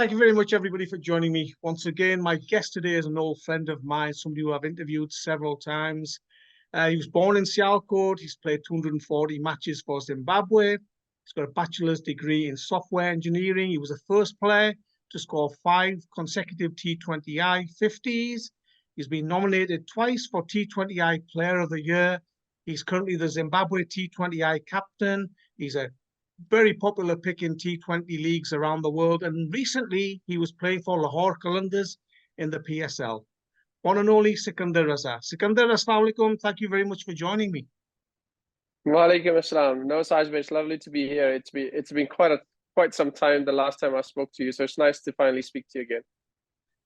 Thank you very much, everybody, for joining me. Once again, my guest today is an old friend of mine, somebody who I've interviewed several times. He was born in Sialkot. He's played 240 matches for Zimbabwe. He's got a bachelor's degree in software engineering. He was the first player to score 5 consecutive T20I 50s. He's been nominated twice for T20I Player of the Year. He's currently the Zimbabwe T20I captain. He's a very popular pick in T20 leagues around the world. And recently, he was playing for Lahore Qalandars in the PSL. One and only Sikandar Raza. Sikandar, assalamu alaikum. Thank you very much for joining me. Walaikum assalam. No, Saj, it's lovely to be here. It's been quite some time the last time I spoke to you, so it's nice to finally speak to you again.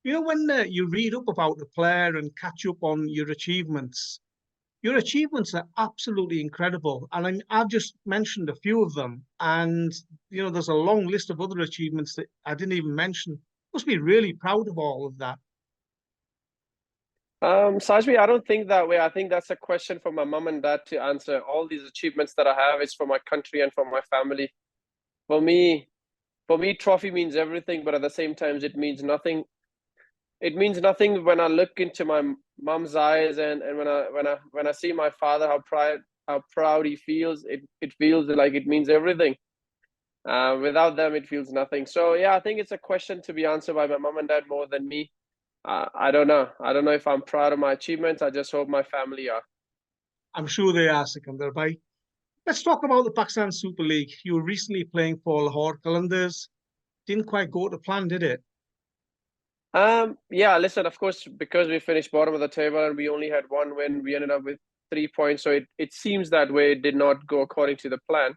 You know, when you read up about the player and catch up on your achievements are absolutely incredible. And I've just mentioned a few of them. And, you know, there's a long list of other achievements that I didn't even mention. You must be really proud of all of that. Sajbi, I don't think that way. I think that's a question for my mom and dad to answer. All these achievements that I have is for my country and for my family. For me, trophy means everything, but at the same time, it means nothing. It means nothing when I look into my mom's eyes and when I see my father, how proud he feels. It feels like it means everything. Without them, it feels nothing. So yeah, I think it's a question to be answered by my mom and dad more than me. I don't know. I don't know if I'm proud of my achievements. I just hope my family are. I'm sure they are, Sikandar bhai. Let's talk about the Pakistan Super League. You were recently playing for Lahore Qalandars. Didn't quite go to plan, did it? Yeah, listen, of course, because we finished bottom of the table and we only had 1 win, we ended up with 3 points. So it seems that way. It did not go according to the plan.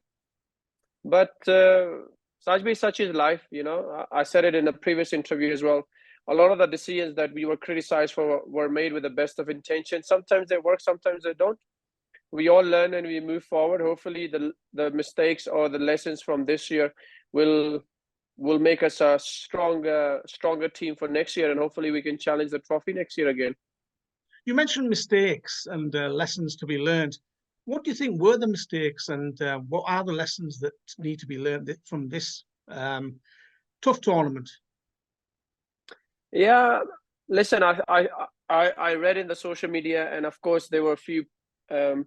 But Sajbi, such is life, you know. I said it in a previous interview as well. A lot of the decisions that we were criticized for were made with the best of intention. Sometimes they work, sometimes they don't. We all learn and we move forward. Hopefully the mistakes or the lessons from this year will make us a stronger team for next year, and hopefully we can challenge the trophy next year again. You mentioned mistakes and lessons to be learned. What do you think were the mistakes, and what are the lessons that need to be learned from this tough tournament? Yeah, listen, I read in the social media, and of course there were a few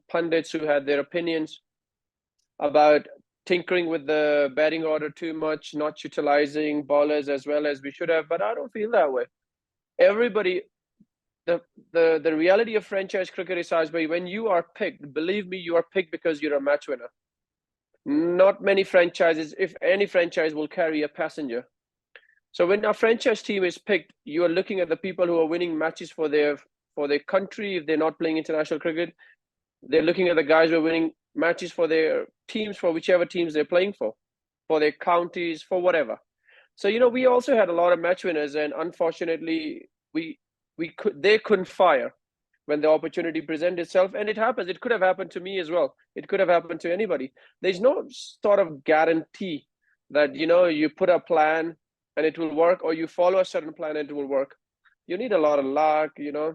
pundits who had their opinions about tinkering with the batting order too much, not utilizing bowlers as well as we should have, but I don't feel that way. Everybody, the reality of franchise cricket is, Sajbhai, when you are picked, believe me, you are picked because you're a match winner. Not many franchises, if any franchise, will carry a passenger. So when a franchise team is picked, you are looking at the people who are winning matches for their country. If they're not playing international cricket, they're looking at the guys who are winning matches for their teams, for whichever teams they're playing for their counties, for whatever. So, you know, we also had a lot of match winners, and unfortunately, they couldn't fire when the opportunity presented itself. And it happens. It could have happened to me as well. It could have happened to anybody. There's no sort of guarantee that, you know, you put a plan and it will work, or you follow a certain plan and it will work. You need a lot of luck, you know.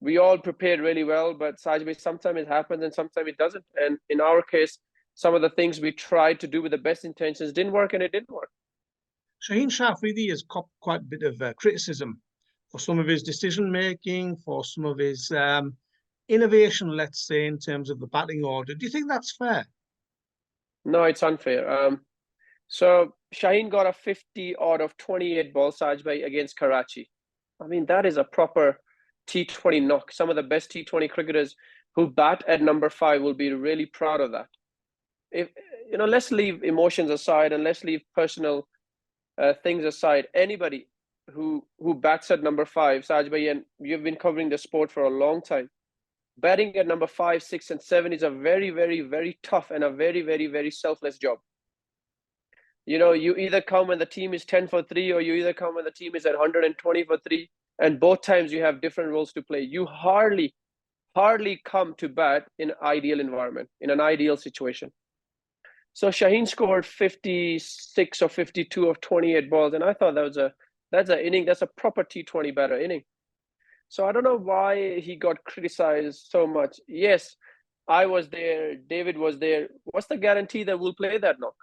We all prepared really well, but Sajbi, sometimes it happens and sometimes it doesn't. And in our case, some of the things we tried to do with the best intentions didn't work, and it didn't work. Shaheen Afridi has copped quite a bit of criticism for some of his decision-making, for some of his innovation, let's say, in terms of the batting order. Do you think that's fair? No, it's unfair. So Shaheen got a 50 out of 28 balls, Sajbhai, against Karachi. I mean, that is a proper T20 knock. Some of the best T20 cricketers who bat at number 5 will be really proud of that. If you know, let's leave emotions aside and let's leave personal things aside. Anybody who bats at number 5, Sajbhai, and you've been covering the sport for a long time, batting at number 5, 6, and 7 is a very, very, very tough and a very, very, very selfless job. You know, you either come when the team is 10 for 3, or you either come when the team is at 120 for 3, and both times you have different roles to play. You hardly come to bat in an ideal environment, in an ideal situation. So Shaheen scored 56 or 52 of 28 balls, and I thought that's an inning. That's a proper T20 batter inning. So I don't know why he got criticized so much. Yes, I was there. David was there. What's the guarantee that we'll play that knock?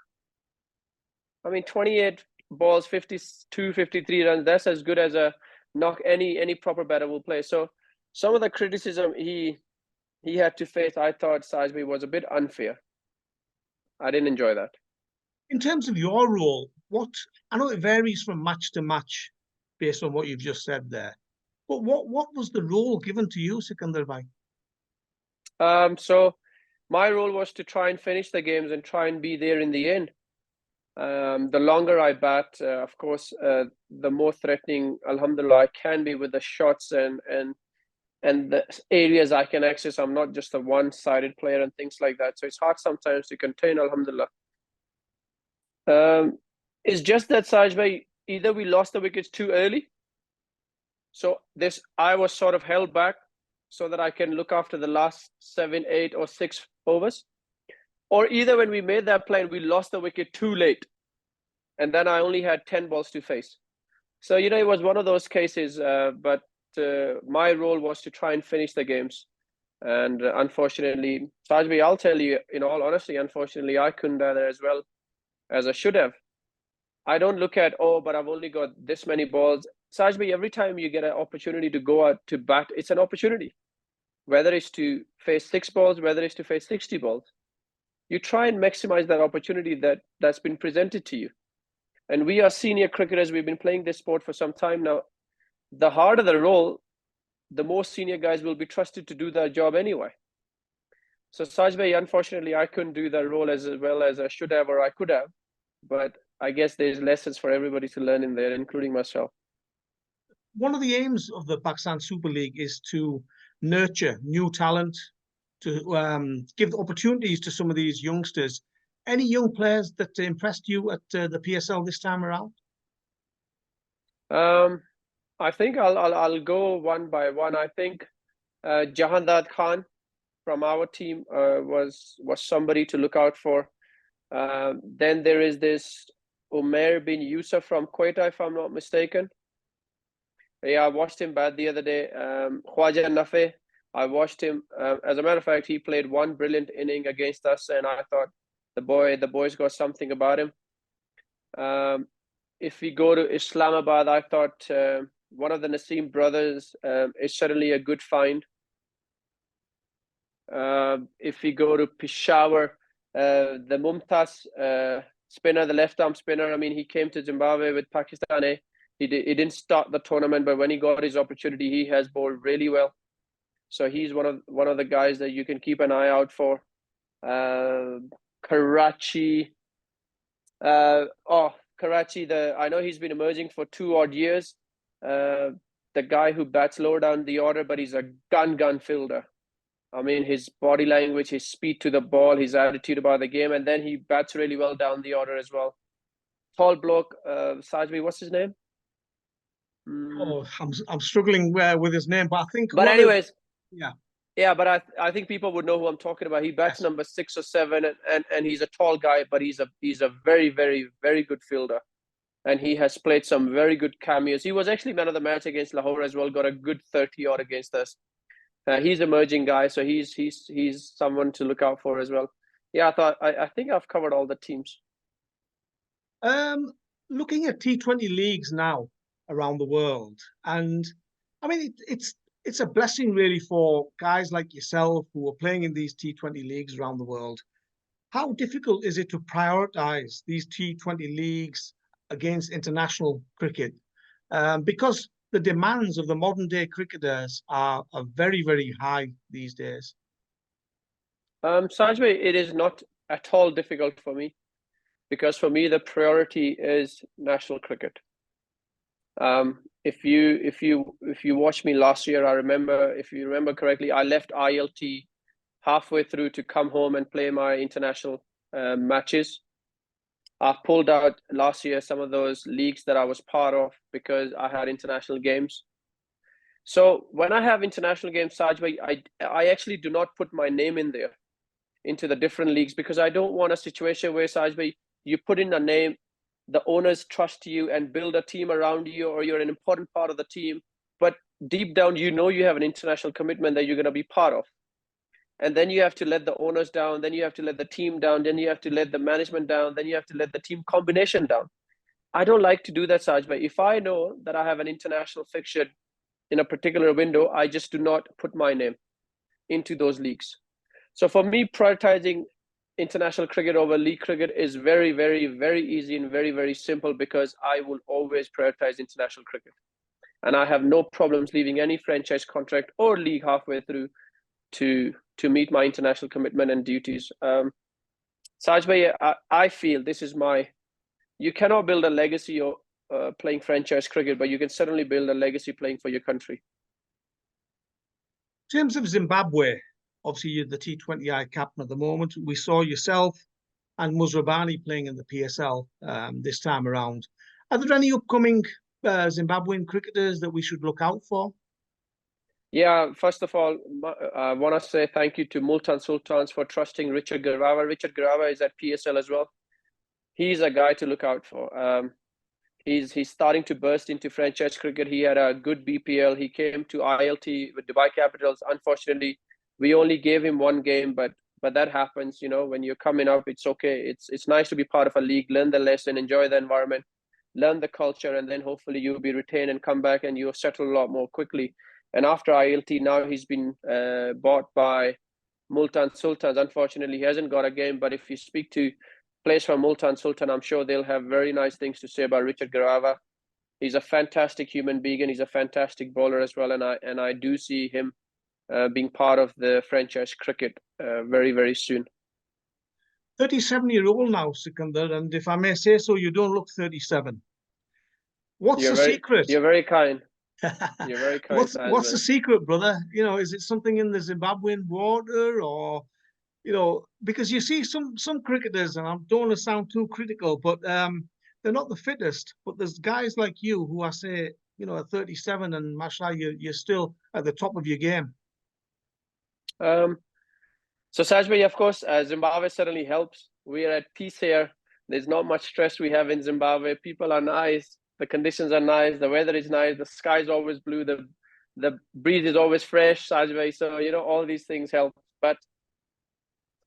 I mean, 28 balls, 52, 53 runs. That's as good as a knock any proper batter will play. So some of the criticism he had to face, I thought Sajbi was a bit unfair. I didn't enjoy that. In terms of your role, I know it varies from match to match based on what you've just said there, but what was the role given to you, Sikandar bhai? So my role was to try and finish the games and try and be there in the end. The longer I bat, of course, the more threatening, alhamdulillah, I can be with the shots and the areas I can access. I'm not just a one-sided player and things like that. So it's hard sometimes to contain, alhamdulillah. It's just that, Saj bhai, either we lost the wickets too early. So I was sort of held back so that I can look after the last 7, 8 or 6 overs. Or either when we made that play, we lost the wicket too late. And then I only had 10 balls to face. So, it was one of those cases, but my role was to try and finish the games. And unfortunately, Sajbi, I'll tell you, in all honesty, unfortunately, I couldn't do that as well as I should have. I don't look at, but I've only got this many balls. Sajbi, every time you get an opportunity to go out to bat, it's an opportunity. Whether it's to face 6 balls, whether it's to face 60 balls. You try and maximize that opportunity that's been presented to you. And we are senior cricketers. We've been playing this sport for some time now. The harder the role, the more senior guys will be trusted to do that job anyway. So Sajbhai, unfortunately, I couldn't do that role as well as I should have or I could have. But I guess there's lessons for everybody to learn in there, including myself. One of the aims of the Pakistan Super League is to nurture new talent, to give opportunities to some of these youngsters. Any young players that impressed you at the PSL this time around? I think I'll go one by one. I think Jahandad Khan from our team was somebody to look out for. Then there is this Umair bin Yusuf from Quetta, if I'm not mistaken. Yeah, I watched him bat the other day. Khwaja Nafe, I watched him. As a matter of fact, he played one brilliant inning against us, and I thought the boy's got something about him. If we go to Islamabad, I thought one of the Naseem brothers is certainly a good find. If we go to Peshawar, the Mumtaz spinner, the left-arm spinner, I mean, he came to Zimbabwe with Pakistan. He didn't start the tournament, but when he got his opportunity, he has bowled really well. So he's one of the guys that you can keep an eye out for. Karachi. Karachi. I know he's been emerging for 2 odd years. The guy who bats lower down the order, but he's a gun fielder. I mean, his body language, his speed to the ball, his attitude about the game, and then he bats really well down the order as well. Tall bloke, Sajbi, what's his name? Oh, I'm struggling with his name, but I think. But anyways, yeah. But I think people would know who I'm talking about. He bats number 6 or 7, and he's a tall guy, but he's a very, very, very good fielder, and he has played some very good cameos. He was actually man of the match against Lahore as well. Got a good 30 odd against us. He's an emerging guy, so he's someone to look out for as well. Yeah, I think I've covered all the teams. Looking at T20 leagues now around the world, and I mean it's a blessing really for guys like yourself who are playing in these T20 leagues around the world. How difficult is it to prioritize these T20 leagues against international cricket? Because the demands of the modern day cricketers are very, very high these days. Sajbhai, it is not at all difficult for me, because for me the priority is national cricket. If you watch me last year, if you remember correctly, I left ILT halfway through to come home and play my international matches. I pulled out last year some of those leagues that I was part of because I had international games. So when I have international games, Sajbhai, I actually do not put my name in there into the different leagues, because I don't want a situation where, Sajbhai, you put in a name, the owners trust you and build a team around you, or you're an important part of the team, but deep down, you have an international commitment that you're going to be part of. And then you have to let the owners down, then you have to let the team down, then you have to let the management down, then you have to let the team combination down. I don't like to do that, Saj, but if I know that I have an international fixture in a particular window, I just do not put my name into those leagues. So for me, prioritizing international cricket over league cricket is very, very, very easy and very, very simple, because I will always prioritize international cricket. And I have no problems leaving any franchise contract or league halfway through to meet my international commitment and duties. Saj bhai, I feel this is you cannot build a legacy of playing franchise cricket, but you can certainly build a legacy playing for your country. In terms of Zimbabwe, obviously you're the T20I captain at the moment. We saw yourself and Musrabani playing in the PSL this time around. Are there any upcoming Zimbabwean cricketers that we should look out for? Yeah, first of all, I want to say thank you to Multan Sultans for trusting Richard Garava. Richard Garava is at PSL as well. He's a guy to look out for. He's starting to burst into franchise cricket. He had a good BPL. He came to ILT with Dubai Capitals. Unfortunately, we only gave him one game, but that happens. You know, when you're coming up, it's okay. It's nice to be part of a league, learn the lesson, enjoy the environment, learn the culture, and then hopefully you'll be retained and come back and you'll settle a lot more quickly. And after ILT, now he's been bought by Multan Sultans. Unfortunately, he hasn't got a game, but if you speak to players from Multan Sultan, I'm sure they'll have very nice things to say about Richard Garava. He's a fantastic human being and he's a fantastic bowler as well. And I do see him being part of the franchise cricket very, very soon. 37-year-old now, Sikandar, and if I may say so, you don't look 37. What's the secret? You're very kind. You're very kind. What's the secret, brother? You know, is it something in the Zimbabwean water, or, you know, because you see some cricketers, and I don't want to sound too critical, but they're not the fittest. But there's guys like you who I say, you know, at 37, and mashallah, you're still at the top of your game. So Saj bhai, of course, Zimbabwe certainly helps. We are at peace here. There's not much stress we have in Zimbabwe. People are nice. The conditions are nice. The weather is nice. The sky is always blue. The breeze is always fresh, Saj bhai. So, you know, all these things help. But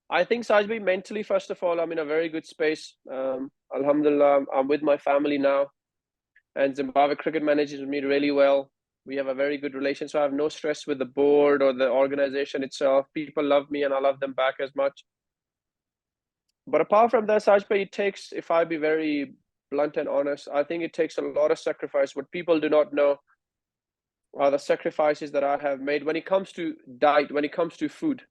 I think, Saj bhai, mentally, first of all, I'm in a very good space. Alhamdulillah, I'm with my family now. And Zimbabwe cricket manages me really well. We have a very good relation. So I have no stress with the board or the organization itself. People love me and I love them back as much. But apart from that, Saj bhai, it takes, if I be very blunt and honest, I think it takes a lot of sacrifice. What people do not know are the sacrifices that I have made when it comes to diet, when it comes to food.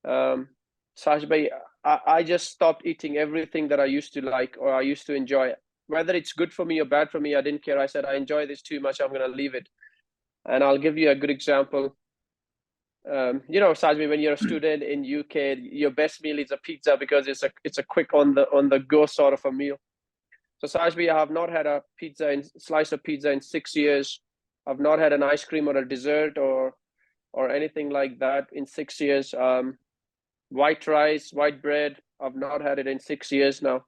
Saj bhai, I just stopped eating everything that I used to like or I used to enjoy. Whether it's good for me or bad for me, I didn't care. I said, I enjoy this too much, I'm going to leave it. And I'll give you a good example. You know, Saj bhai, when you're a student in UK, your best meal is a pizza because it's a quick on the go sort of a meal. So Saj bhai, I have not had a slice of pizza in 6 years. I've not had an ice cream or a dessert or anything like that in 6 years. White rice, white bread, I've not had it in 6 years now.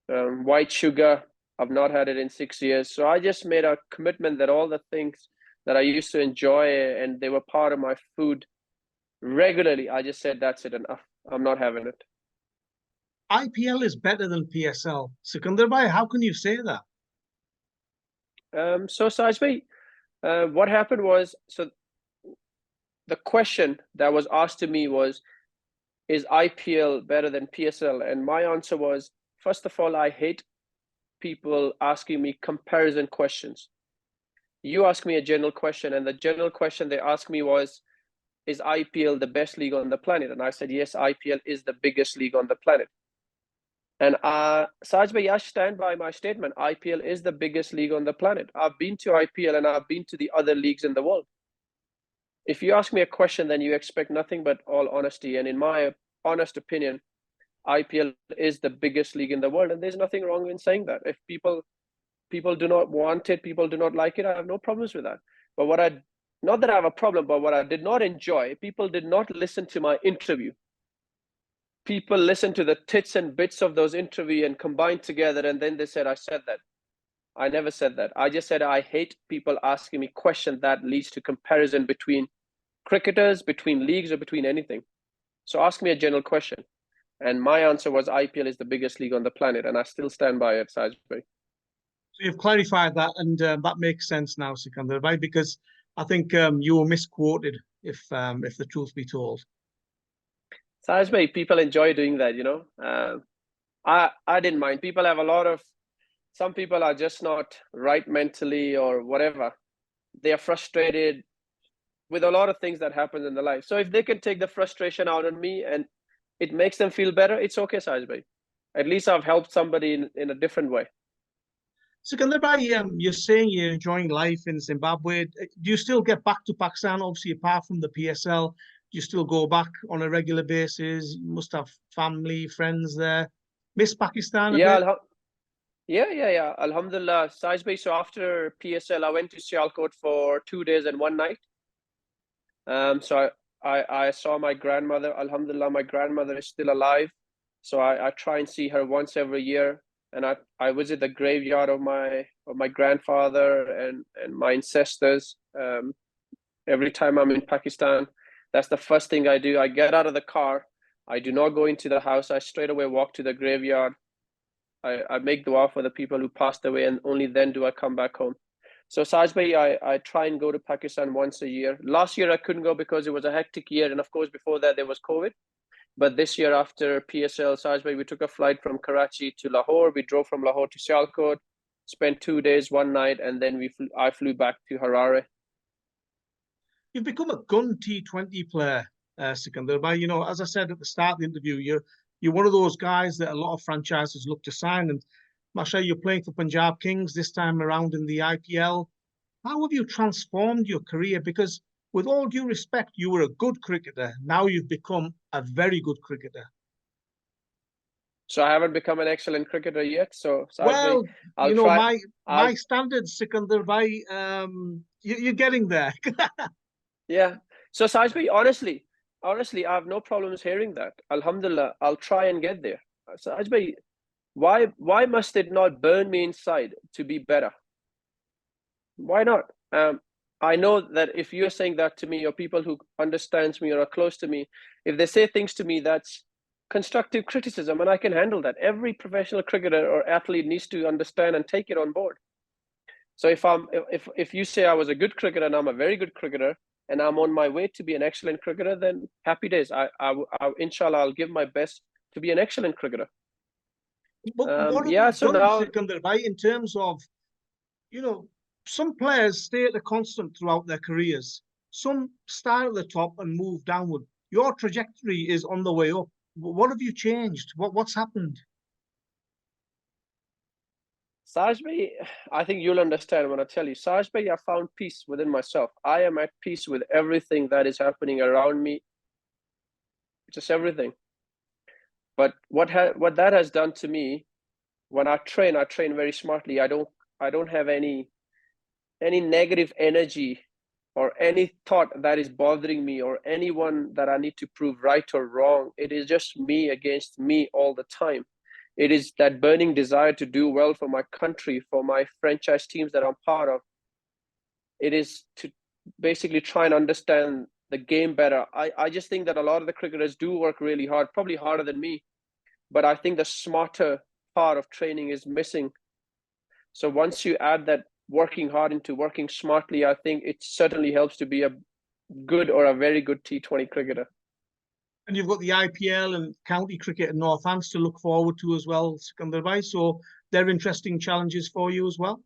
White sugar, I've not had it in 6 years. So I just made a commitment that all the things that I used to enjoy and they were part of my food regularly, I just said, that's it, enough. I'm not having it. IPL is better than PSL. Sikandar bhai, how can you say that? So Saj bhai, what happened was, so the question that was asked to me was, is IPL better than PSL? And my answer was, first of all, I hate people asking me comparison questions. You asked me a general question, and the general question they asked me was, is IPL the best league on the planet? And I said, yes, IPL is the biggest league on the planet. And Saj bhai, I stand by my statement. IPL is the biggest league on the planet. I've been to IPL and I've been to the other leagues in the world. If you ask me a question, then you expect nothing but all honesty. And in my honest opinion, IPL is the biggest league in the world, and there's nothing wrong in saying that. If people do not want it, people do not like it, I have no problems with that. But not that I have a problem, but what I did not enjoy, people did not listen to my interview. People listened to the tits and bits of those interviews and combined together, and then they said, I said that. I never said that. I just said, I hate people asking me questions that leads to comparison between cricketers, between leagues, or between anything. So ask me a general question. And my answer was IPL is the biggest league on the planet, and I still stand by it, Saj bhai. So you've clarified that, and that makes sense now, Sikandar, right? Because I think you were misquoted, if the truth be told. Saj bhai, people enjoy doing that, you know. I didn't mind. People have a lot of. Some people are just not right mentally or whatever. They are frustrated with a lot of things that happen in their life. So if they can take the frustration out on me and it makes them feel better, it's okay, Saj bhai. At least I've helped somebody in a different way. Sikandar bhai, you're saying you're enjoying life in Zimbabwe. Do you still get back to Pakistan, obviously, apart from the PSL? Do you still go back on a regular basis? You must have family, friends there. Miss Pakistan a bit? Yeah. Alhamdulillah, Saj bhai. So after PSL, I went to Sialkot for 2 days and 1 night. So I saw my grandmother. Alhamdulillah, my grandmother is still alive. So I try and see her once every year. And I visit the graveyard of my grandfather and my ancestors. Every time I'm in Pakistan, that's the first thing I do. I get out of the car. I do not go into the house. I straight away walk to the graveyard. I make dua for the people who passed away, and only then do I come back home. So Saj bhai, I try and go to Pakistan once a year. Last year I couldn't go because it was a hectic year, and of course before that there was COVID. But this year after PSL, Saj bhai, we took a flight from Karachi to Lahore. We drove from Lahore to Sialkot, spent 2 days, 1 night, and then I flew back to Harare. You've become a gun T20 player, Sikandar bhai. You know, as I said at the start of the interview, you're one of those guys that a lot of franchises look to sign. And Masha, you're playing for Punjab Kings this time around in the IPL. How have you transformed your career? Because with all due respect, you were a good cricketer. Now you've become a very good cricketer. So I haven't become an excellent cricketer yet. So Well, I'll you know, try. my standards, Sikandar bhai, you're getting there. Yeah. So Saj bhai, honestly, I have no problems hearing that. Alhamdulillah, I'll try and get there. Saj bhai, why must it not burn me inside to be better? Why not? I know that if you're saying that to me, or people who understands me or are close to me, if they say things to me, that's constructive criticism, and I can handle that. Every professional cricketer or athlete needs to understand and take it on board. So if you say I was a good cricketer and I'm a very good cricketer and I'm on my way to be an excellent cricketer, then happy days. I inshallah, I'll give my best to be an excellent cricketer. But what have yeah. you So done, now, Sikandar bhai, in terms of, you know, some players stay at the constant throughout their careers. Some start at the top and move downward. Your trajectory is on the way up. What have you changed? What's happened? Saj bhai, I think you'll understand when I tell you. Saj bhai, I found peace within myself. I am at peace with everything that is happening around me. Just everything. But what that has done to me, when I train very smartly. I don't have any negative energy or any thought that is bothering me or anyone that I need to prove right or wrong. It is just me against me all the time. It is that burning desire to do well for my country, for my franchise teams that I'm part of. It is to basically try and understand the game better. I just think that a lot of the cricketers do work really hard, probably harder than me, but I think the smarter part of training is missing. So once you add that working hard into working smartly, I think it certainly helps to be a good or a very good T20 cricketer. And you've got the IPL and county cricket in Northants to look forward to as well, Sikandar bhai. So they're interesting challenges for you as well.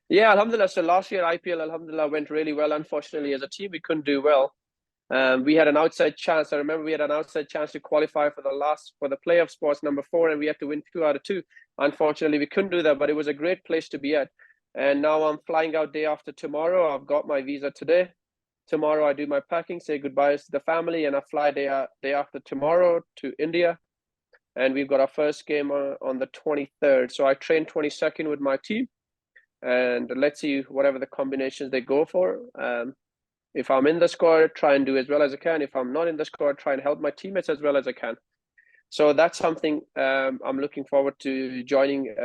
Yeah, alhamdulillah. So last year IPL, alhamdulillah, went really well. Unfortunately, as a team, we couldn't do well. We had an outside chance. I remember we had an outside chance to qualify for the playoff spots number 4, and we had to win 2 out of 2. Unfortunately, we couldn't do that, but it was a great place to be at. And now I'm flying out day after tomorrow. I've got my visa today. Tomorrow I do my packing, say goodbyes to the family, and I fly day after tomorrow to India. And we've got our first game on the 23rd. So I train 22nd with my team, and let's see whatever the combinations they go for. If I'm in the squad, try and do as well as I can. If I'm not in the squad, try and help my teammates as well as I can. So that's something I'm looking forward to joining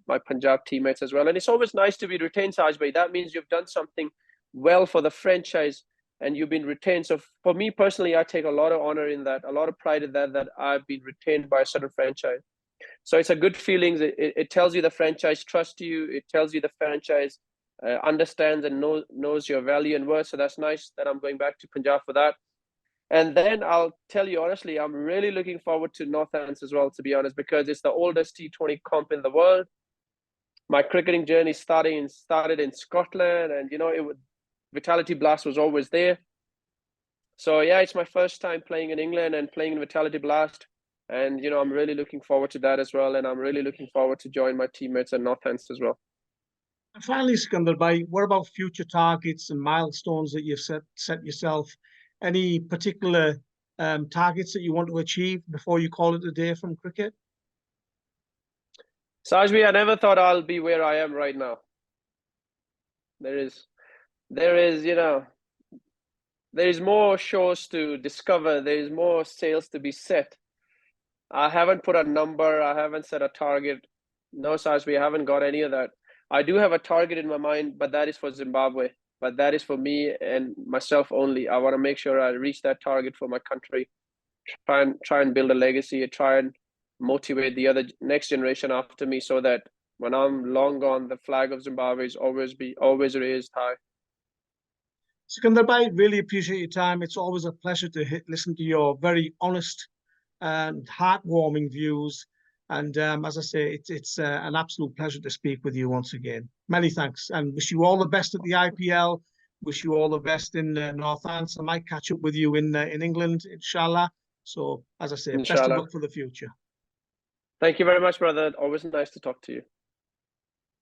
my Punjab teammates as well. And it's always nice to be retained, Saj bhai. That means you've done something well for the franchise, and you've been retained. So for me personally, I take a lot of honor in that, a lot of pride in that I've been retained by a certain franchise. So it's a good feeling. It tells you the franchise trusts you. It tells you the franchise understands and knows your value and worth. So that's nice that I'm going back to Punjab for that. And then I'll tell you honestly, I'm really looking forward to Northants as well, to be honest, because it's the oldest T20 comp in the world. My cricketing journey started in Scotland, and Vitality Blast was always there. So yeah, it's my first time playing in England and playing in Vitality Blast. And I'm really looking forward to that as well. And I'm really looking forward to join my teammates at Northants as well. And finally, Sikandar Bhai, what about future targets and milestones that you've set yourself? Any particular targets that you want to achieve before you call it a day from cricket? Sajbi, I never thought I'll be where I am right now. There is more shows to discover. There is more sails to be set. I haven't put a number. I haven't set a target. No, Sajbi, I haven't got any of that. I do have a target in my mind, but that is for Zimbabwe. But that is for me and myself only. I want to make sure I reach that target for my country. Try and build a legacy. Try and motivate the other next generation after me, so that when I'm long gone, the flag of Zimbabwe is always raised high. Sikandar Bhai, really appreciate your time. It's always a pleasure to listen to your very honest and heartwarming views. And as I say, it's an absolute pleasure to speak with you once again. Many thanks, and wish you all the best at the IPL. Wish you all the best in Northants. I might catch up with you in England, inshallah. So, as I say, Inshallah. best of luck for the future. Thank you very much, brother. Always nice to talk to you.